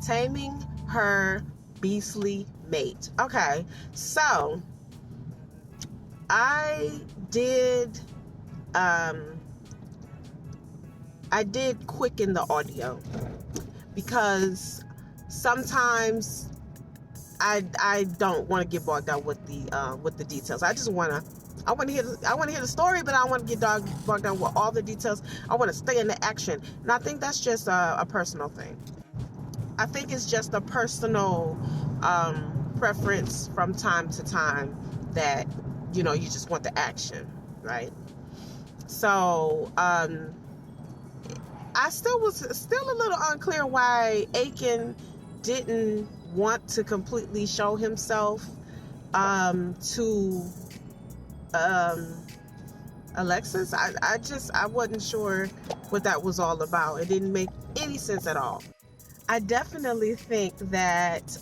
Taming her beastly mate. Okay, so I did quicken the audio because sometimes I don't want to get bogged down with the details. I want to hear the story, but I want to get bogged down with all the details. I want to stay in the action, and I think that's just a personal thing. I think it's just a personal preference from time to time that you just want the action, right? So I was still a little unclear why Aiken didn't want to completely show himself to Alexis. I wasn't sure what that was all about. It didn't make any sense at all. I definitely think that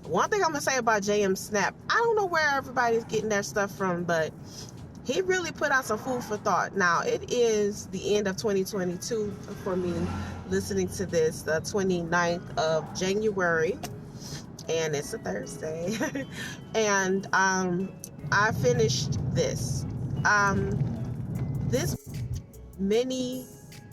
one thing I'm gonna say about jmsnap, I don't know where everybody's getting their stuff from, but he really put out some food for thought. Now, it is the end of 2022 for me listening to this, the 29th of January, and it's a Thursday. And I finished this. This many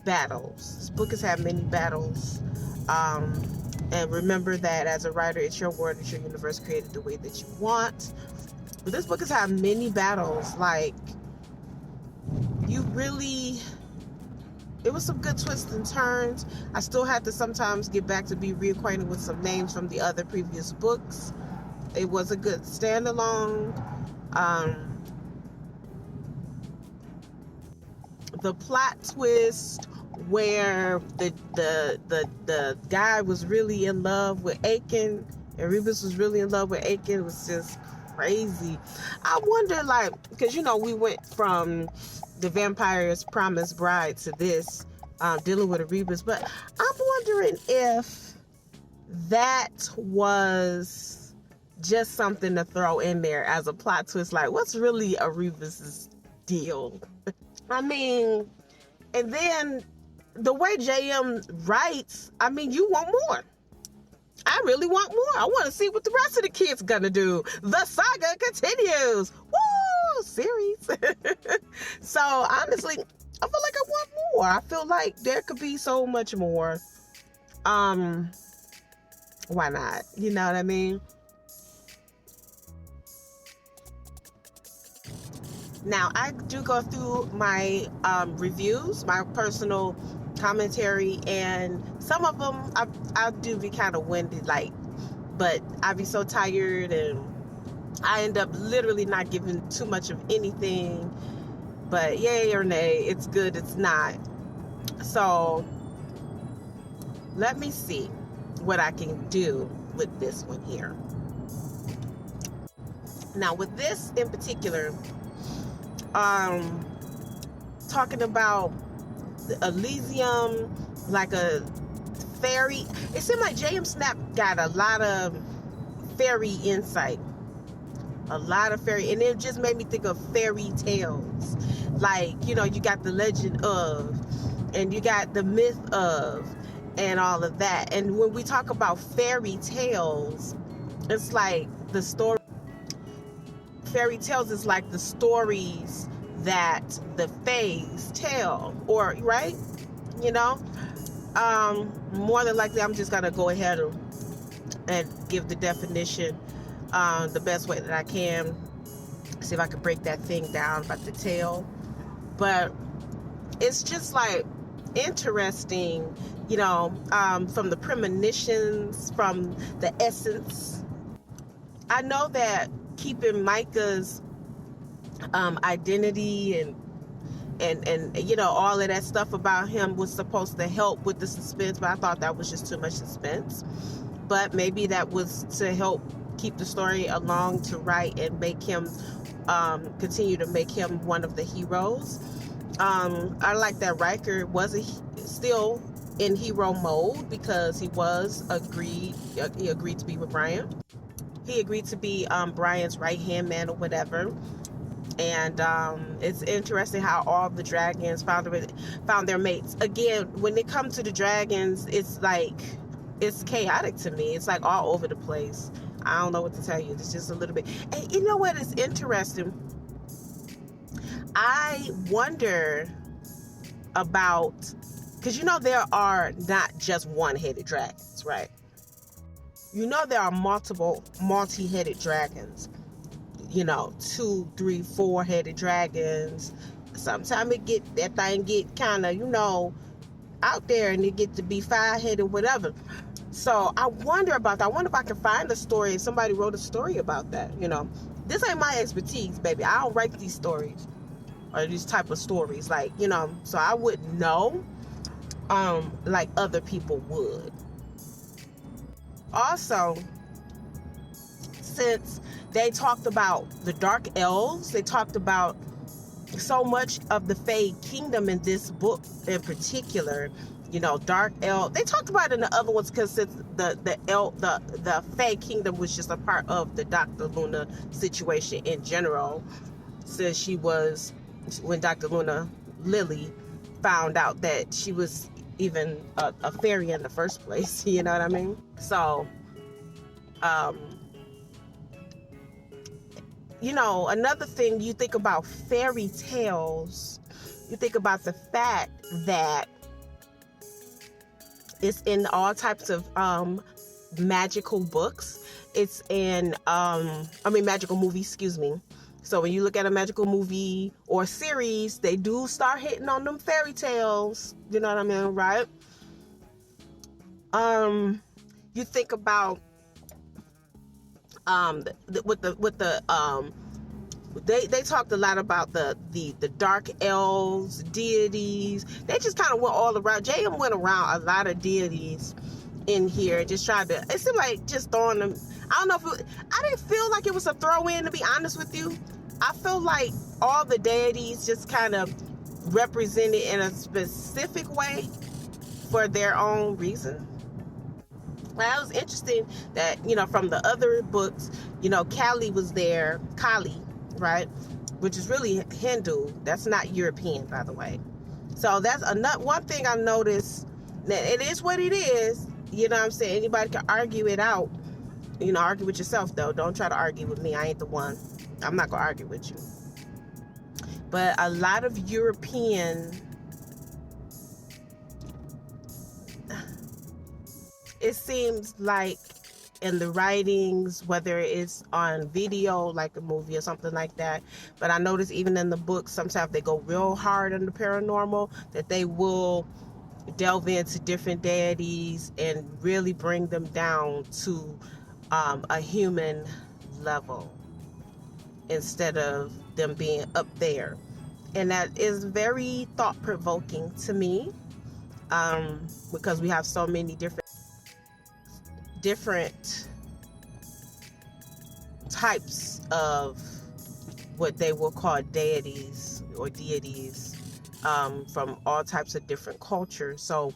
battles. This book has had many battles. And remember that as a writer, it's your world, it's your universe created the way that you want. But this book has had many battles. Like, it was some good twists and turns. I still had to sometimes get back to be reacquainted with some names from the other previous books. It was a good standalone. The plot twist where the guy was really in love with Aiken and Rebus was really in love with Aiken. It was just crazy. I wonder, because we went from the Vampire's Promised Bride to this, dealing with Rebus, but I'm wondering if that was just something to throw in there as a plot twist. Like, what's really Rebus's deal? I mean, and then the way JM writes, I mean, you want more. I really want more. I want to see what the rest of the kids gonna do. The saga continues. Woo! Series. So honestly, I feel like I want more. I feel like there could be so much more. Why not? You know what I mean? Now, I do go through my reviews, my personal commentary, and some of them I do be kind of winded, but I be so tired and I end up literally not giving too much of anything. But yay or nay, it's good, it's not. So let me see what I can do with this one here. Now, with this in particular, talking about the Elysium, like a fairy. It seemed like jmsnap got a lot of fairy insight. A lot of fairy, and it just made me think of fairy tales. Like, you got the legend of, and you got the myth of, and all of that. And when we talk about fairy tales, it's like the story. Fairy tales is like the stories that the fays tell, or right, more than likely I'm just gonna go ahead and give the definition the best way that I can, see if I can break that thing down about the tale. But it's just like interesting, from the premonitions, from the essence. I know that keeping Micah's identity and all of that stuff about him was supposed to help with the suspense, but I thought that was just too much suspense. But maybe that was to help keep the story along to write and make him continue to make him one of the heroes. I like that Riker wasn't still in hero mode because he agreed to be with Brian. He agreed to be Brian's right-hand man or whatever. And it's interesting how all the dragons found their mates. Again, when it comes to the dragons, it's like, it's chaotic to me. It's like all over the place. I don't know what to tell you. It's just a little bit. And you know what is interesting? I wonder about, because you know there are not just one-headed dragons, right? You know there are multi-headed dragons. You know, 2, 3, 4-headed dragons. Sometimes that thing get kind of, out there, and it get to be 5-headed, whatever. So I wonder about that. I wonder if I can find a story. Somebody wrote a story about that. This ain't my expertise, baby. I don't write these stories or these type of stories, like, so I wouldn't know, like other people would. Also, since they talked about the dark elves, they talked about so much of the Fae kingdom in this book in particular. Dark elf. They talked about it in the other ones, because since the Fae kingdom was just a part of the Dr. Luna situation in general, since when Dr. Luna Lily found out that she was even a fairy in the first place. You know what I mean? So, another thing, you think about fairy tales, you think about the fact that it's in all types of magical books. It's in magical movies, excuse me. So when you look at a magical movie or series, they do start hitting on them fairy tales. You know what I mean, right? You think about they talked a lot about the dark elves, deities. They just kind of went all around. JM went around a lot of deities in here, just tried to, it seemed like just throwing them. I don't know I didn't feel like it was a throw in, to be honest with you. I feel like all the deities just kind of represented in a specific way for their own reason. That was interesting that, from the other books, Kali was there, Kali, right? Which is really Hindu. That's not European, by the way. So that's one thing I noticed, that it is what it is. You know what I'm saying? Anybody can argue it out. Argue with yourself, though. Don't try to argue with me. I ain't the one. I'm not going to argue with you. But a lot of European, it seems like in the writings, whether it's on video, like a movie or something like that, but I notice even in the books, sometimes they go real hard on the paranormal, that they will delve into different deities and really bring them down to a human level instead of them being up there. And that is very thought-provoking to me, because we have so many different types of what they will call deities or deities, from all types of different cultures. So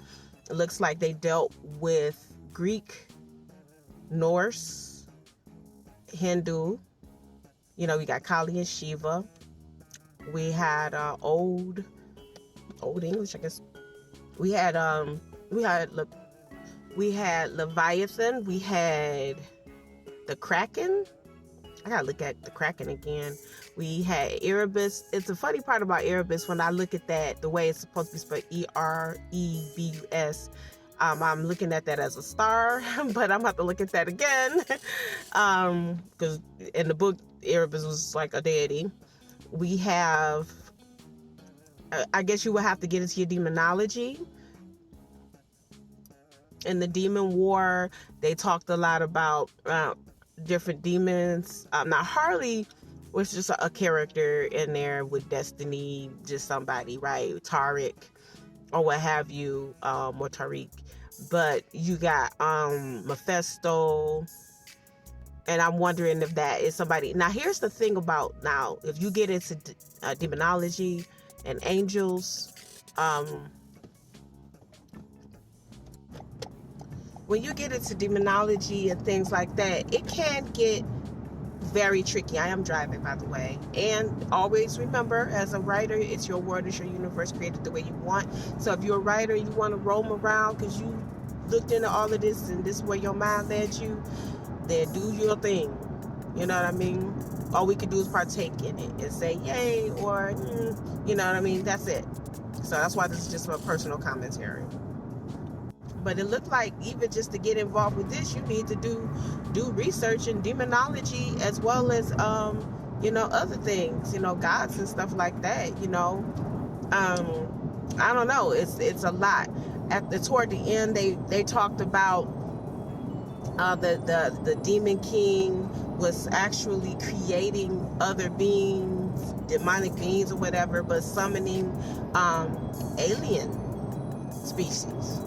it looks like they dealt with Greek, Norse, Hindu. We got Kali and Shiva. We had old English, I guess. We had Leviathan. We had the Kraken. I gotta look at the Kraken again. We had Erebus. It's a funny part about Erebus, when I look at that, the way it's supposed to be spelled, Erebus. I'm looking at that as a star, but I'm about to look at that again. Because in the book, Erebus was like a deity. We have, I guess you would have to get into your demonology. In the demon war, they talked a lot about different demons. Now Harley was just a character in there with Destiny, just somebody, right? Tariq or what have you, or Tariq. But you got Mephisto, and I'm wondering if that is somebody. Now here's the thing about, if you get into demonology and angels, when you get into demonology and things like that, it can get very tricky. I am driving, by the way. And always remember, as a writer, it's your world, it's your universe, created the way you want. So if you're a writer, you want to roam around because you looked into all of this and this is where your mind led you, then do your thing. You know what I mean? All we could do is partake in it and say yay or you know what I mean? That's it. So that's why this is just a personal commentary. But it looked like even just to get involved with this, you need to do research in demonology as well as other things, gods and stuff like that. I don't know. It's a lot. Toward the end, they talked about the demon king was actually creating other beings, demonic beings or whatever, but summoning alien species.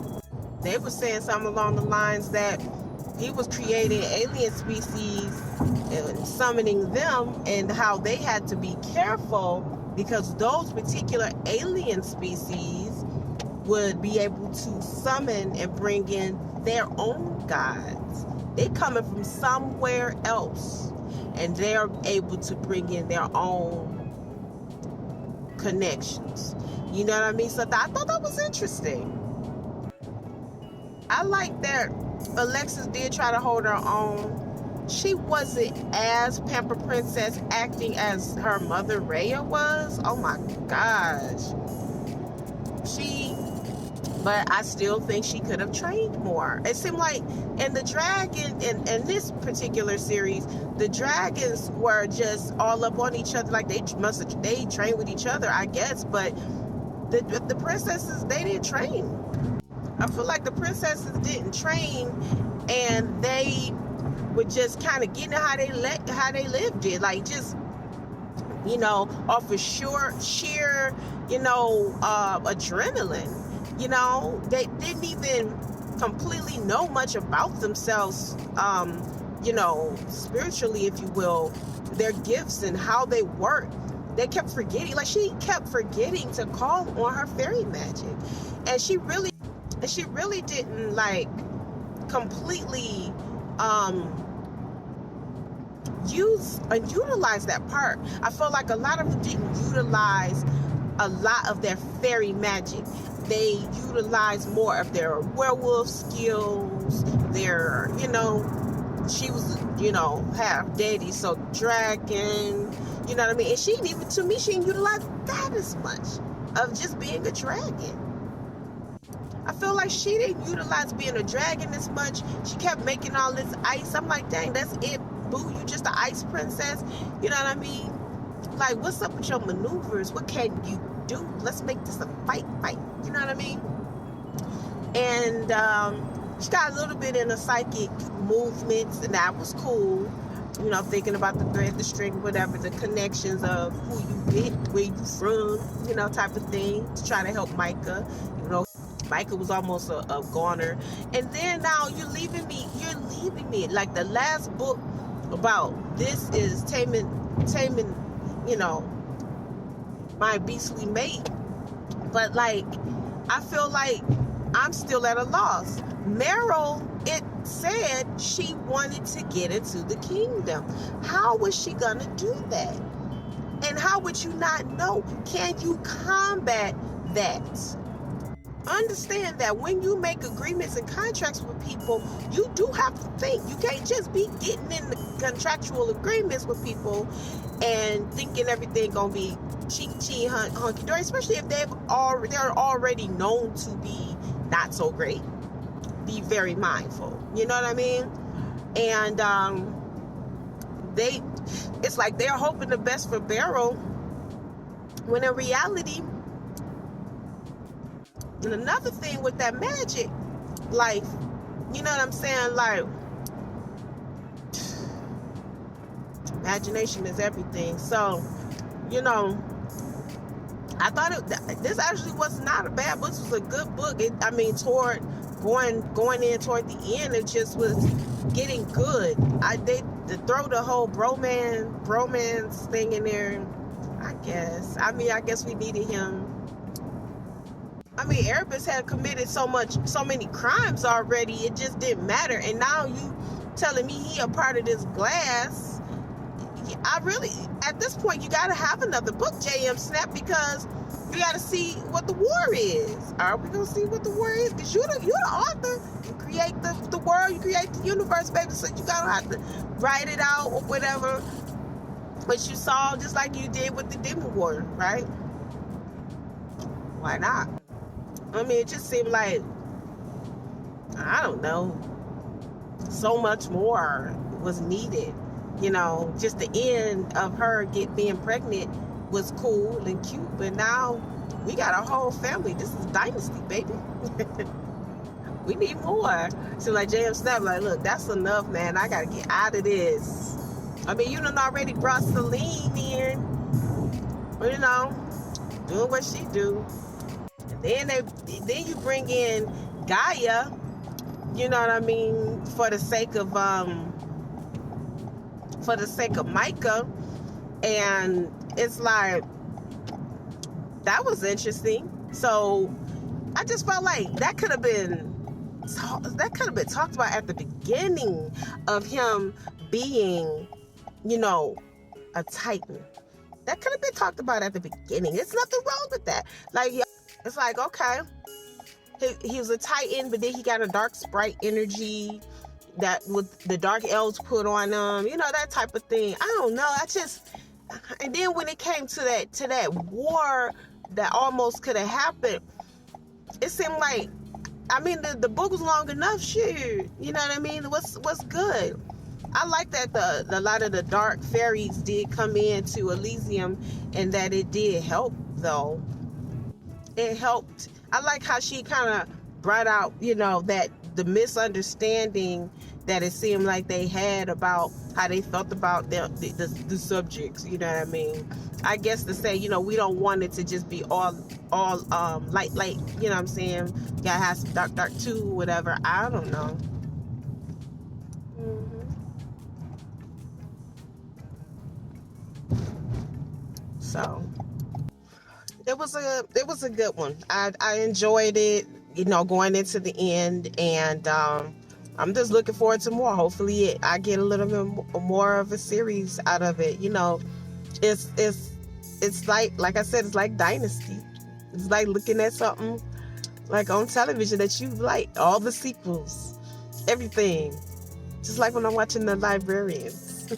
They were saying something along the lines that he was creating alien species and summoning them, and how they had to be careful because those particular alien species would be able to summon and bring in their own gods. They coming from somewhere else, and they're able to bring in their own connections. You know what I mean? So I thought that was interesting. I like that Alexis did try to hold her own. She wasn't as Pamper Princess acting as her mother Rhea was. Oh my gosh. But I still think she could have trained more. It seemed like in the dragon, in this particular series, the dragons were just all up on each other. Like they trained with each other, I guess. But the princesses, they didn't train. I feel like the princesses didn't train, and they were just kind of getting how they lived it, like just off of sheer adrenaline. They didn't even completely know much about themselves, spiritually, if you will, their gifts and how they work. They kept forgetting, like she kept forgetting to call on her fairy magic, and she really didn't completely utilize that part. I felt like a lot of them didn't utilize a lot of their fairy magic. They utilized more of their werewolf skills, their, she was, half deity, so dragon, you know what I mean? And she didn't utilize that as much of just being a dragon. I feel like she didn't utilize being a dragon as much. She kept making all this ice. I'm like, dang, that's it, boo. You just an ice princess. You know what I mean? Like, what's up with your maneuvers? What can you do? Let's make this a fight. You know what I mean? And she got a little bit in the psychic movements, and that was cool. Thinking about the thread, the string, whatever, the connections of who you with, where you from, type of thing, to try to help Micah. Micah was almost a goner. And then now you're leaving me. Like the last book about this is taming, my beastly mate. But I feel like I'm still at a loss. Meryl, it said she wanted to get into the kingdom. How was she gonna do that? And how would you not know? Can you combat that? Understand that when you make agreements and contracts with people, you do have to think. You can't just be getting in the contractual agreements with people and thinking everything gonna be cheap, hunky dory, especially if they're already known to be not so great. Be very mindful. You know what I mean? And it's like they're hoping the best for Beryl, when in reality. And another thing with that magic life, you know what I'm saying? Like, imagination is everything. So, I thought this actually was not a bad book. This was a good book. Toward going in toward the end, it just was getting good. They throw the whole bromance thing in there, I guess. I guess we needed him. Erebus had committed so many crimes already, it just didn't matter. And now you telling me he a part of this glass, I really, at this point, you got to have another book, jmsnap, because you got to see what the war is. Are we going to see what the war is? Because you're the author. You create the world, you create the universe, baby, so you got to have to write it out or whatever. What you saw, just like you did with the Demon War, right? Why not? I mean, it just seemed like, I don't know, so much more was needed. Just the end of her being pregnant was cool and cute, but now we got a whole family. This is dynasty, baby. We need more. So like jmsnap, like, look, that's enough, man. I gotta get out of this. I mean, you done already brought Celine in, doing what she do. And then you bring in Gaia, you know what I mean, for the sake of Micah. And it's like, that was interesting. So I just felt like that could have been talked about at the beginning of him being, a Titan. That could have been talked about at the beginning. There's nothing wrong with that. Like, it's like, okay, he was a Titan, but then he got a dark sprite energy that with the dark elves put on him, that type of thing. I don't know. And then when it came to that war that almost could have happened, it seemed like, I mean, the book was long enough. Shit, you know what I mean? What's good? I like that a lot of the dark fairies did come into Elysium, and that it did help, though. It helped. I like how she kind of brought out, that the misunderstanding that it seemed like they had about how they felt about the subjects, you know what I mean? I guess to say, we don't want it to just be all light, you know what I'm saying? You gotta have some dark too, whatever. I don't know. So it was a good one. I enjoyed it, going into the end, and I'm just looking forward to more. Hopefully I get a little bit more of a series out of it. It's like I said, it's like Dynasty. It's like looking at something like on television that you like, all the sequels, everything. Just like when I'm watching The Librarians.